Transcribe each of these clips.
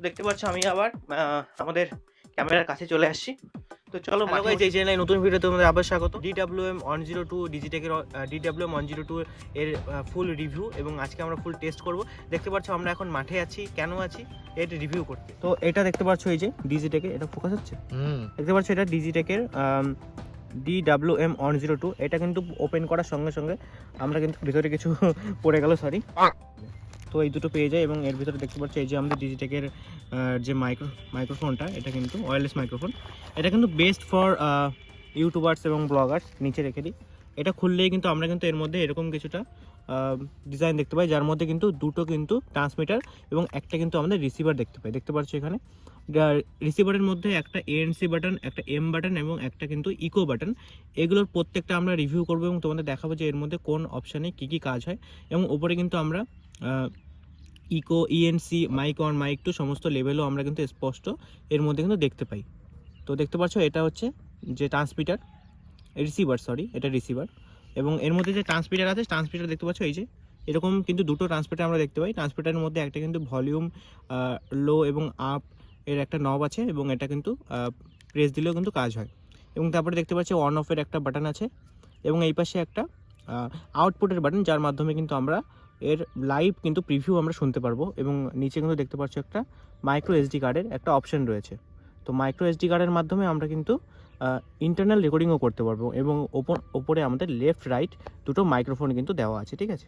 দেখতে পাচ্ছ আমি আবার আমাদের ক্যামেরার কাছে চলে আসছি। তো চলো গাইস, এই চ্যানেলে নতুন ভিডিও তোমাদের আবার স্বাগত। DWM 102 ডিজিটেকের DWM 102 এর ফুল রিভিউ এবং আজকে আমরা ফুল টেস্ট করব। দেখতে পাচ্ছ আমরা এখন মাঠে আছি, কেন আছি এর রিভিউ করতে। তো এটা দেখতে পাচ্ছ এই যে ডিজিটেকের, এটা ফোকাস হচ্ছে, দেখতে পাচ্ছ এটা ডিজিটেকের DWM 102। এটা কিন্তু ওপেন করার সঙ্গে সঙ্গে আমরা কিন্তু ভিতরে কিছু পড়ে গেল, সরি। তো এই দুটো পেয়ে যায় এবং এর ভিতরে দেখতে পাচ্ছি এই যে আমাদের ডিজিটেকের যে মাইক্রোফোনটা, এটা কিন্তু ওয়্যারলেস মাইক্রোফোন। এটা কিন্তু বেস্ট ফর ইউটিউবার্স এবং ব্লগার্স। নিচে রেখে দিই, এটা খুললেই কিন্তু আমরা কিন্তু এর মধ্যে এরকম কিছুটা ডিজাইন দেখতে পাই, যার মধ্যে কিন্তু দুটো কিন্তু ট্রান্সমিটার এবং একটা কিন্তু আমাদের রিসিভার দেখতে পাই। দেখতে পাচ্ছি এখানে রিসিভারের মধ্যে একটা ANC বাটন, একটা M বাটন এবং একটা কিন্তু ইকো বাটন। এগুলোর প্রত্যেকটা আমরা রিভিউ করবো এবং তোমাদের দেখাবো যে এর মধ্যে কোন অপশানে কী কী কাজ হয়। এবং ওপরে কিন্তু আমরা echo, ENC, mic on, mic two সমস্ত লেভেলও আমরা কিন্তু স্পষ্ট এর মধ্যে কিন্তু দেখতে পাই। তো দেখতে পাচ্ছ এটা হচ্ছে যে ট্রান্সমিটার, রিসিভার, সরি এটা রিসিভার। এবং এর মধ্যে যে ট্রান্সমিটার আছে, ট্রান্সমিটার দেখতে পাচ্ছ এই যে এরকম কিন্তু দুটো ট্রান্সমিটার আমরা দেখতে পাই। ট্রান্সমিটারের মধ্যে একটা কিন্তু ভলিউম লো এবং আপ এর একটা নব আছে এবং এটা কিন্তু প্রেস দিলেও কিন্তু কাজ হয়। এবং তারপরে দেখতে পাচ্ছি অন অফের একটা বাটন আছে এবং এই পাশে একটা আউটপুটের বাটন, যার মাধ্যমে কিন্তু আমরা এর লাইভ কিন্তু প্রিভিউ আমরা শুনতে পারবো। এবং নিচে কিন্তু দেখতে পাচ্ছ একটা মাইক্রো SD কার্ডের একটা অপশন রয়েছে। তো মাইক্রো SD কার্ডের মাধ্যমে আমরা কিন্তু ইন্টারনাল রেকর্ডিংও করতে পারবো। এবং ওপরে আমাদের লেফট রাইট দুটো মাইক্রোফোন কিন্তু দেওয়া আছে, ঠিক আছে।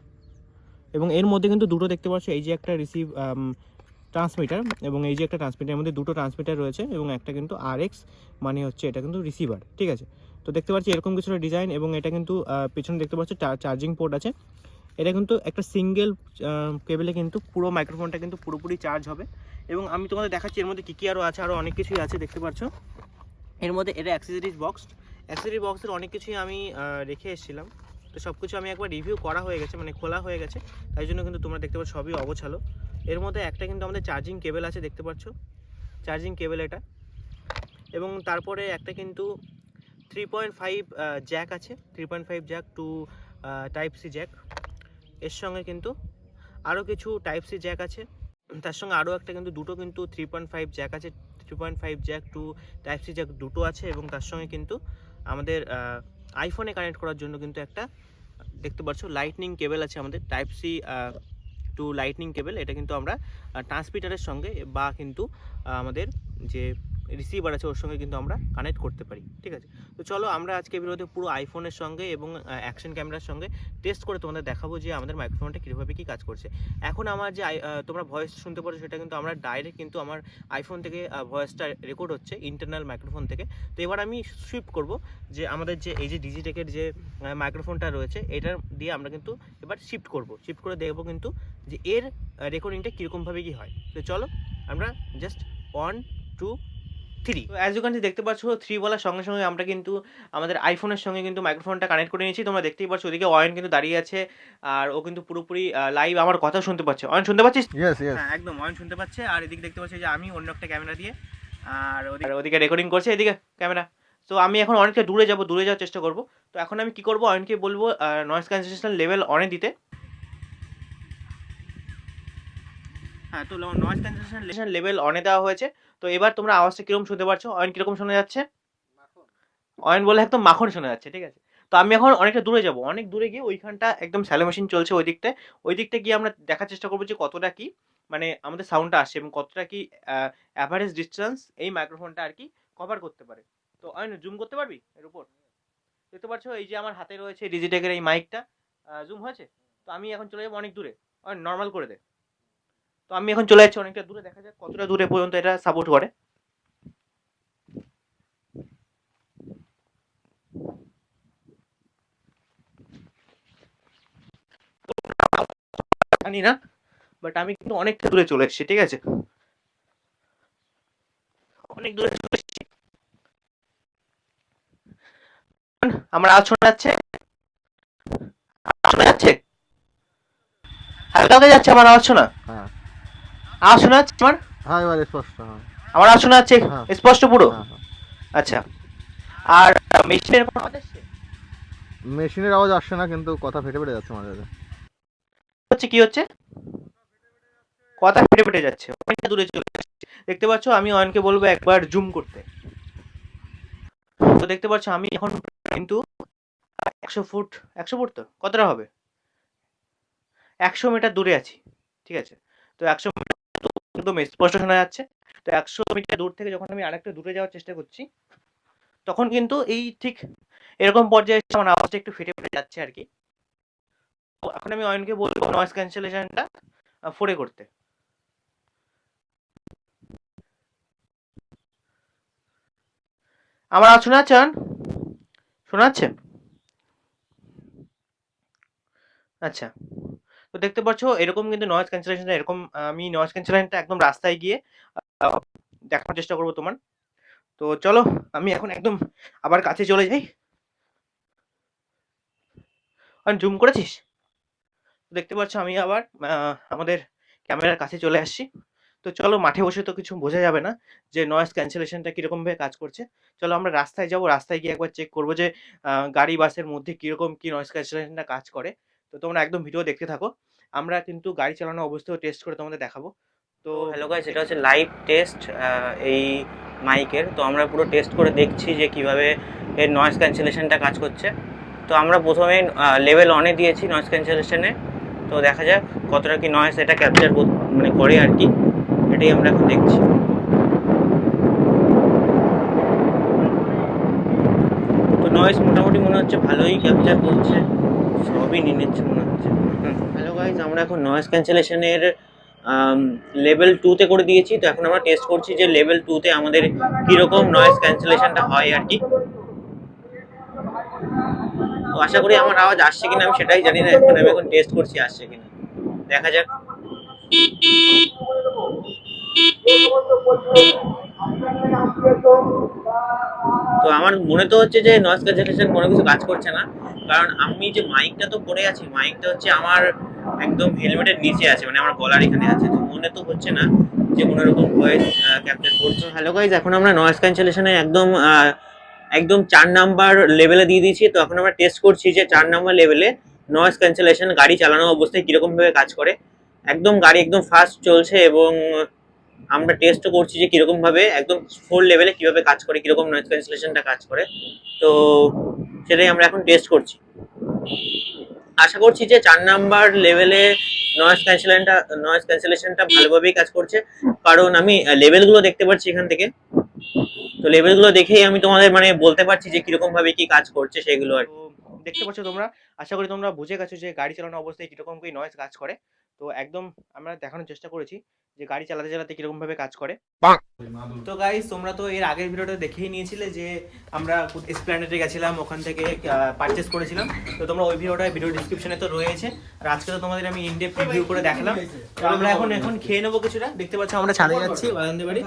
এবং এর মধ্যে কিন্তু দুটো দেখতে পাচ্ছ, এই যে একটা ট্রান্সমিটার এবং এই যে একটা ট্রান্সমিটারের মধ্যে দুটো ট্রান্সমিটার রয়েছে এবং একটা কিন্তু RX, মানে হচ্ছে এটা কিন্তু রিসিভার, ঠিক আছে। তো দেখতে পাচ্ছি এরকম কিছুটা ডিজাইন এবং এটা কিন্তু পেছনে দেখতে পাচ্ছ চার্জিং পোর্ট আছে। এটা কিন্তু একটা সিঙ্গেল কেবলে কিন্তু পুরো মাইক্রোফোনটা কিন্তু পুরোপুরি চার্জ হবে। এবং আমি তোমাদের দেখাচ্ছি এর মধ্যে কী কী আরও আছে, আরও অনেক কিছুই আছে দেখতে পাচ্ছ এর মধ্যে। এটা অ্যাক্সেসরিজ বক্সের অনেক কিছুই আমি রেখে এসেছিলাম। তো সব কিছু আমি একবার রিভিউ করা হয়ে গেছে, মানে খোলা হয়ে গেছে, তাই জন্য কিন্তু তোমরা দেখতে পাচ্ছ সবই অগোছালো। এর মধ্যে একটা কিন্তু আমাদের চার্জিং কেবল আছে, দেখতে পাচ্ছ চার্জিং কেবল এটা। এবং তারপরে একটা কিন্তু 3.5 জ্যাক আছে, 3.5 jack to type C jack. এর সঙ্গে কিন্তু আরও কিছু টাইপ সি জ্যাক আছে, তার সঙ্গে আরও একটা কিন্তু দুটো কিন্তু 3.5 জ্যাক আছে, 3.5 jack to type C jack দুটো আছে। এবং তার সঙ্গে কিন্তু আমাদের আইফোনে কানেক্ট করার জন্য কিন্তু একটা দেখতে পাচ্ছ লাইটনিং কেবল আছে আমাদের, টাইপ সি টু লাইটনিং কেবল। এটা কিন্তু আমরা ট্রান্সমিটারের সঙ্গে বা কিন্তু আমাদের যে রিসিভার আছে ওর সঙ্গে কিন্তু আমরা কানেক্ট করতে পারি, ঠিক আছে। তো চলো আমরা আজকে ভিডিওতে পুরো আইফোনের সঙ্গে এবং অ্যাকশন ক্যামেরার সঙ্গে টেস্ট করে তোমাদের দেখাবো যে আমাদের মাইক্রোফোনটা কীভাবে কী কাজ করছে। এখন আমার যে তোমরা ভয়েস শুনতে পারো সেটা কিন্তু আমরা ডাইরেক্ট কিন্তু আমার আইফোন থেকে ভয়েসটা রেকর্ড হচ্ছে ইন্টারনাল মাইক্রোফোন থেকে। তো এবার আমি শিফট করব যে আমাদের যে এই যে ডিজিটেকের যে মাইক্রোফোনটা রয়েছে এটার দিয়ে আমরা কিন্তু এবার শিফট করে দেখবো কিন্তু যে এর রেকর্ডিংটা কীরকমভাবে কী হয়। তো চলো আমরা জাস্ট 1 2 3, তো অ্যাজ ইউ ক্যান সি দেখতে পাচ্ছ 3 বলার সঙ্গে সঙ্গে আমরা কিন্তু আমাদের আইফোনের সঙ্গে কিন্তু মাইক্রোফোনটা কানেক্ট করে নিয়েছি। তোমরা দেখতেই পাচ্ছ ওদিকে অয়ন কিন্তু দাঁড়িয়ে আছে আর ও কিন্তু পুরোপুরি লাইভ আমার কথা শুনতে পাচ্ছে। অয়ন শুনতে পাচ্ছিস? হ্যাঁ একদম, অয়ন শুনতে পাচ্ছে। আর এদিকে দেখতে পাচ্ছি যে আমি অন্য একটা ক্যামেরা দিয়ে আর ওদিকে রেকর্ডিং করছে, এদিকে ক্যামেরা। তো আমি এখন অনেকটা দূরে যাওয়ার চেষ্টা করব। তো এখন আমি কি করব, অয়নকে বলবো নয়েজ ক্যান্সেলেশন লেভেল অনে দিতে। হ্যাঁ, তো নয়েজ ক্যান্সেলেশন লেভেল অনে দেওয়া হয়েছে। তো এবার তোমরা আওয়াজটা কিরকম শুনতে পারছো? অয়ন কিরকম শোনা যাচ্ছে? অয়ন বলে একদম মাখন শোনা যাচ্ছে, ঠিক আছে। তো আমি এখন অনেকটা দূরে যাব, অনেক দূরে গিয়ে ওইখানটা একদম স্যালো মেশিন চলছে ওই দিকটা গিয়ে আমরা দেখার চেষ্টা করবো যে কতটা কি মানে আমাদের সাউন্ডটা আসছে এবং কতটা কি অ্যাভারেজ ডিস্টেন্স এই মাইক্রোফোনটা আর কি কভার করতে পারে। তো অয়ন জুম করতে পারবি এর উপর? দেখতে পাচ্ছ এই যে আমার হাতে রয়েছে ডিজিটেকের এই মাইকটা, জুম হয়েছে। তো আমি এখন চলে যাবো অনেক দূরে। অয়ন নর্মাল করে দে। তো আমি এখন চলে যাচ্ছি অনেকটা দূরে, দেখা যাক কতটা দূরে পর্যন্ত এটা সাপোর্ট করে। জানি না, বাট আমি কিন্তু অনেকটা দূরে চলে এসেছি, ঠিক আছে, অনেক দূরে চলে এসেছি। আমার আওয়াজ শোনা যাচ্ছে? শোনা যাচ্ছে? হালকা হালকা যাচ্ছে আমার আওয়াজ শোনা? হ্যাঁ আওয়াজ শোনা যাচ্ছে আমার? হ্যাঁ এবার স্পষ্ট। হ্যাঁ আমার আওয়াজ শোনা যাচ্ছে হ্যাঁ স্পষ্ট পুরো? হ্যাঁ হ্যাঁ। আচ্ছা। আর মেশিনের কোনো আওয়াজ আসছে? মেশিনের আওয়াজ আসছে না, কিন্তু কথা ফেটে ফেটে যাচ্ছে মাঝে মাঝে। হচ্ছে কি হচ্ছে? কথা ফেটে ফেটে যাচ্ছে, অনেকটা দূরে চলে যাচ্ছে। দেখতে পাচ্ছ আমি অয়নকে বলবো একবার জুম করতে। তো দেখতে পাচ্ছ আমি এখন কিন্তু 100 ফুট, 100 ফুট তো কতটা হবে, 100 মিটার দূরে আছি। ঠিক আছে, তো 100 মিটার একদম স্পষ্ট শোনা যাচ্ছে। তো 100 মিটার দূর থেকে যখন আমি আরেকটু দূরে যাওয়ার চেষ্টা করছি, তখন কিন্তু এই ঠিক এরকম পর্যায়ে এসে আমার আওয়াজটা একটু ফেটে ফেটে যাচ্ছে আর কি। তো এখন আমি অয়নকে বলবো নয়েজ ক্যান্সেলেশনটা 4 করতে। আমার আওয়াজ শোনা যাচ্ছে অয়ন? শোনা যাচ্ছে? আচ্ছা, তো দেখতে পাচ্ছ এরকম কিন্তু নয়েজ ক্যান্সেলেশনটা এরকম, আমি নয়েজ ক্যান্সেলেশনটা একদম রাস্তায় গিয়ে আহ, দেখানোর চেষ্টা করবো তোমার। তো চলো আমি এখন একদম আবার কাছে চলে যাই। অয়ন জুম করেছিস? দেখতে পাচ্ছ আমি আবার আমাদের ক্যামেরার কাছে চলে আসছি। তো চলো, মাঠে বসে তো কিছু বোঝা যাবে না যে নয়েজ ক্যান্সেলেশনটা কিরকম ভাবে কাজ করছে। চলো আমরা রাস্তায় যাব, রাস্তায় গিয়ে একবার চেক করবো যে গাড়ি বাসের মধ্যে কিরকম কি নয়েজ ক্যান্সেলেশনটা কাজ করে। তো তোমরা একদম ভিডিও দেখতে থাকো, আমরা কিন্তু গাড়ি চালানো অবস্থায় টেস্ট করে তোমাদের দেখাবো। তো হ্যালো গাইস, এটা হচ্ছে লাইভ টেস্ট এই মাইকের। তো আমরা পুরো টেস্ট করে দেখছি যে কিভাবে এর নয়েজ ক্যান্সেলেশনটা কাজ করছে। তো আমরা প্রথমে লেভেল অনে দিয়েছি নয়েজ ক্যান্সেলেশনে। তো দেখা যাক কতটা কি নয়েজ এটা ক্যাপচার মানে করে আর কি, এটাই আমরা এখন দেখছি। তো নয়েজ মোটামুটি মনে হচ্ছে ভালোই ক্যাপচার করছে, সবই নিয়ে নিচ্ছে মনে হচ্ছে। হ্যালো গাইজ, আমরা এখন নয়েজ ক্যান্সেলেশনের লেভেল 2-তে করে দিয়েছি। তো এখন আমরা টেস্ট করছি যে লেভেল 2-তে আমাদের কীরকম নয়েজ ক্যান্সেলেশনটা হয় আর কি। তো আশা করি আমার আওয়াজ আসছে কিনা আমি সেটাই জানি না, এখন আমি টেস্ট করছি আসছে কিনা, দেখা যাক। তো আমার মনে তো হচ্ছে যে নয়েজ ক্যান্সেলেশন কোনো কিছু কাজ করছে না, কারণ আমি যে মাইকটা তো পরে আছি, মাইকটা হচ্ছে আমার একদম হেলমেটের নিচে আছে, মানে আমার গলার এখানে আছে। তো মনে তো হচ্ছে না যে কোনো রকম ভয়েস ক্যাপচার করছে। হ্যালো গাইজ, এখন আমরা নয়েজ ক্যান্সেলেশনে একদম একদম 4 নাম্বার লেভেলে দিয়ে দিয়েছি। তো এখন আমরা টেস্ট করছি যে 4 নাম্বার লেভেলে নয়েজ ক্যান্সেলেশন গাড়ি চালানো অবস্থায় কীরকম ভাবে কাজ করে। একদম গাড়ি একদম ফাস্ট চলছে এবং আমরা টেস্টও করছি যে কিরকম ভাবে একদম 4 লেভেলে কিভাবে কাজ করে, কিরকম নয়েজ ক্যান্সেলেশনটা কাজ করে। তো সেটাই আমরা এখন টেস্ট করছি। আশা করছি যে 4 নাম্বার লেভেলে নয়েজ ক্যান্সেলেশনটা ভালোভাবেই কাজ করছে, কারণ আমি লেভেলগুলো দেখতে পাচ্ছি এখান থেকে। তো লেভেলগুলো দেখেই আমি তোমাদের মানে বলতে পারছি যে কিরকম ভাবে কি কাজ করছে সেগুলো আর দেখতে পাচ্ছ তোমরা। আশা করি তোমরা বুঝে গেছো যে গাড়ি চালানো অবস্থায় কিরকম কি নয়েজ কাজ করে। তো একদম আমরা দেখানোর চেষ্টা করেছি যে গাড়ি চালাতে চালাতে কিরকম ভাবে কাজ করে। তো গাইস, তোমরা তো এর আগের ভিডিওটা দেখেই নিয়েছিলে যে আমরা এসপ্ল্যানেডে গেছিলাম, ওখান থেকে পারচেস করেছিলাম। তো তোমরা ওই ভিডিও ডিসক্রিপশনে তো রয়েছে। আর আজকে তো তোমাদের আমি ইনডেপথ রিভিউ করে দেখালাম। তো আমরা এখন খেয়ে নেবো কিছুটা। দেখতে পাচ্ছ আমরা ছাদে যাচ্ছি বারান্দা বাড়ি,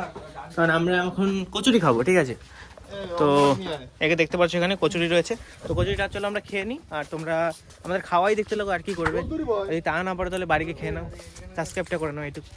কারণ আমরা এখন কচুরি খাবো। ঠিক আছে, তো একে দেখতে পাচ্ছ এখানে কচুরি রয়েছে। তো কচুরিটা চলো আমরা খেয়ে নিই, আর তোমরা আমাদের খাওয়াই দেখতে লাগো আর কি করবে। যদি তা না পারো তাহলে বাড়িকে খেয়ে নাও, সাবস্ক্রাইবটা করে নাও এইটুকু।